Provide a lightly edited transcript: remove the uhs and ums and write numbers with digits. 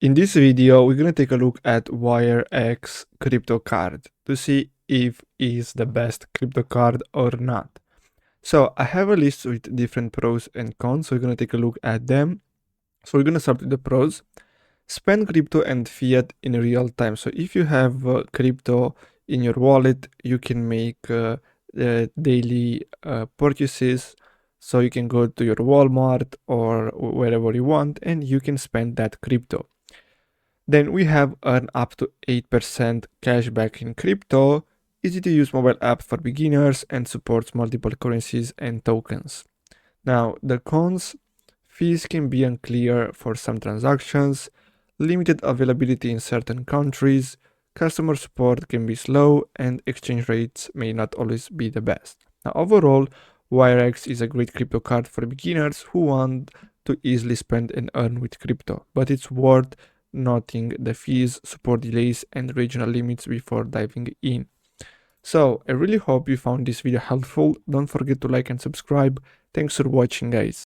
In this video, we're going to take a look at WIREX crypto card to see if it's the best crypto card or not. So I have a list with different pros and cons, so we're going to take a look at them. So we're going to start with the pros. Spend crypto and fiat in real time. So if you have crypto in your wallet, you can make daily purchases. So you can go to your Walmart or wherever you want and you can spend that crypto. Then we have earn up to 8% cashback in crypto, easy to use mobile app for beginners and supports multiple currencies and tokens. Now the cons, fees can be unclear for some transactions, limited availability in certain countries, customer support can be slow and exchange rates may not always be the best. Now overall, WIREX is a great crypto card for beginners who want to easily spend and earn with crypto, but it's worth noting the fees, support delays, and regional limits before diving in. So I really hope you found this video helpful. Don't forget to like and subscribe. Thanks for watching, guys.